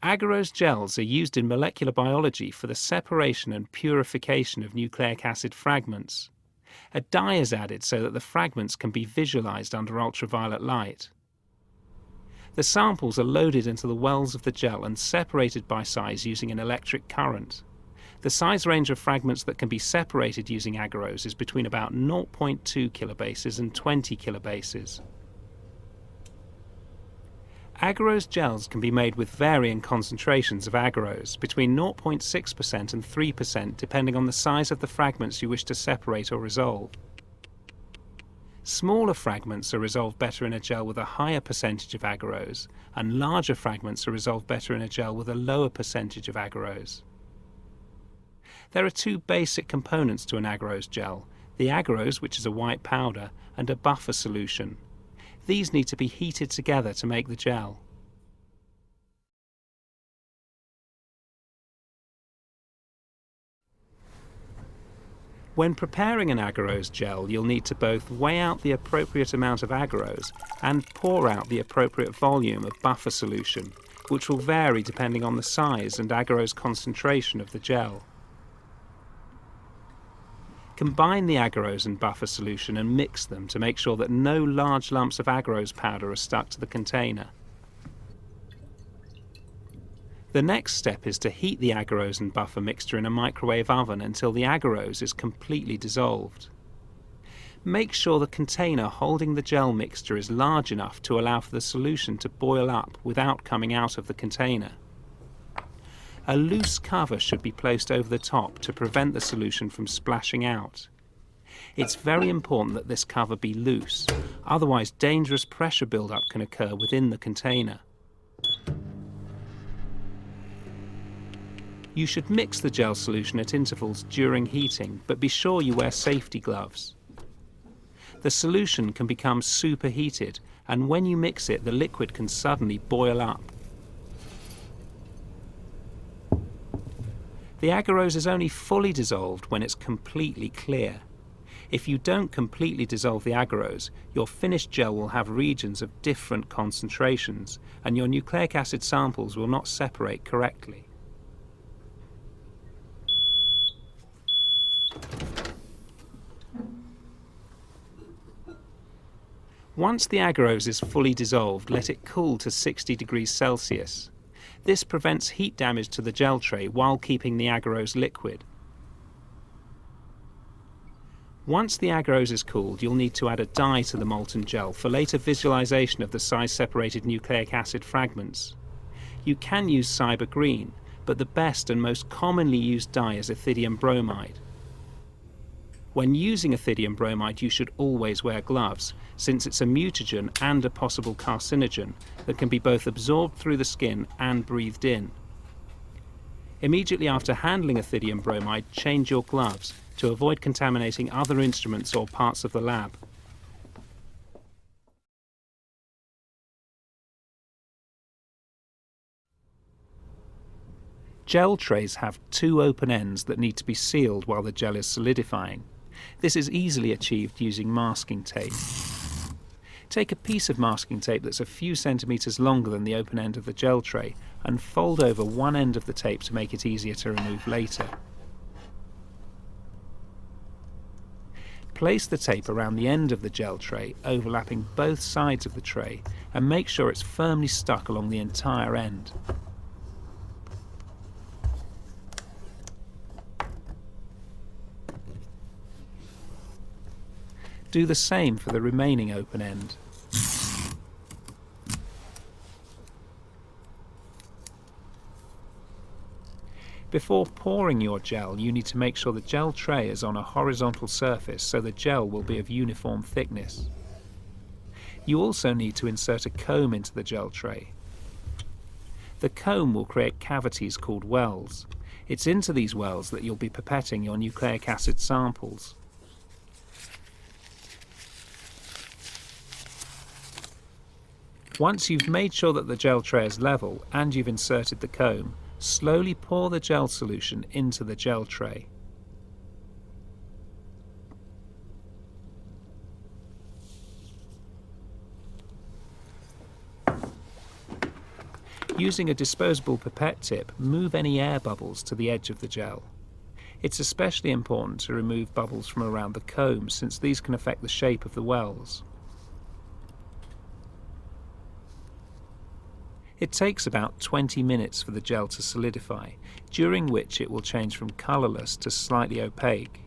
Agarose gels are used in molecular biology for the separation and purification of nucleic acid fragments. A dye is added so that the fragments can be visualized under ultraviolet light. The samples are loaded into the wells of the gel and separated by size using an electric current. The size range of fragments that can be separated using agarose is between about 0.2 kilobases and 20 kilobases. Agarose gels can be made with varying concentrations of agarose, between 0.6% and 3% depending on the size of the fragments you wish to separate or resolve. Smaller fragments are resolved better in a gel with a higher percentage of agarose, and larger fragments are resolved better in a gel with a lower percentage of agarose. There are two basic components to an agarose gel: the agarose, which is a white powder, and a buffer solution. These need to be heated together to make the gel. When preparing an agarose gel, you'll need to both weigh out the appropriate amount of agarose and pour out the appropriate volume of buffer solution, which will vary depending on the size and agarose concentration of the gel. Combine the agarose and buffer solution and mix them to make sure that no large lumps of agarose powder are stuck to the container. The next step is to heat the agarose and buffer mixture in a microwave oven until the agarose is completely dissolved. Make sure the container holding the gel mixture is large enough to allow for the solution to boil up without coming out of the container. A loose cover should be placed over the top to prevent the solution from splashing out. It's very important that this cover be loose, otherwise dangerous pressure buildup can occur within the container. You should mix the gel solution at intervals during heating, but be sure you wear safety gloves. The solution can become superheated, and when you mix it, the liquid can suddenly boil up. The agarose is only fully dissolved when it's completely clear. If you don't completely dissolve the agarose, your finished gel will have regions of different concentrations, and your nucleic acid samples will not separate correctly. Once the agarose is fully dissolved, let it cool to 60 degrees Celsius. This prevents heat damage to the gel tray while keeping the agarose liquid. Once the agarose is cooled, you'll need to add a dye to the molten gel for later visualization of the size-separated nucleic acid fragments. You can use cyber green, but the best and most commonly used dye is ethidium bromide. When using ethidium bromide, you should always wear gloves, since it's a mutagen and a possible carcinogen that can be both absorbed through the skin and breathed in. Immediately after handling ethidium bromide, change your gloves to avoid contaminating other instruments or parts of the lab. Gel trays have two open ends that need to be sealed while the gel is solidifying. This is easily achieved using masking tape. Take a piece of masking tape that's a few centimeters longer than the open end of the gel tray and fold over one end of the tape to make it easier to remove later. Place the tape around the end of the gel tray, overlapping both sides of the tray, and make sure it's firmly stuck along the entire end. Do the same for the remaining open end. Before pouring your gel, you need to make sure the gel tray is on a horizontal surface so the gel will be of uniform thickness. You also need to insert a comb into the gel tray. The comb will create cavities called wells. It's into these wells that you'll be pipetting your nucleic acid samples. Once you've made sure that the gel tray is level and you've inserted the comb, slowly pour the gel solution into the gel tray. Using a disposable pipette tip, move any air bubbles to the edge of the gel. It's especially important to remove bubbles from around the comb, since these can affect the shape of the wells. It takes about 20 minutes for the gel to solidify, during which it will change from colourless to slightly opaque.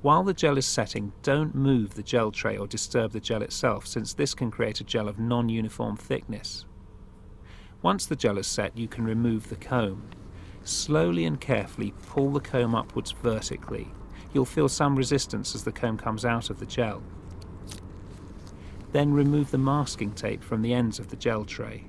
While the gel is setting, don't move the gel tray or disturb the gel itself, since this can create a gel of non-uniform thickness. Once the gel is set, you can remove the comb. Slowly and carefully pull the comb upwards vertically. You'll feel some resistance as the comb comes out of the gel. Then remove the masking tape from the ends of the gel tray.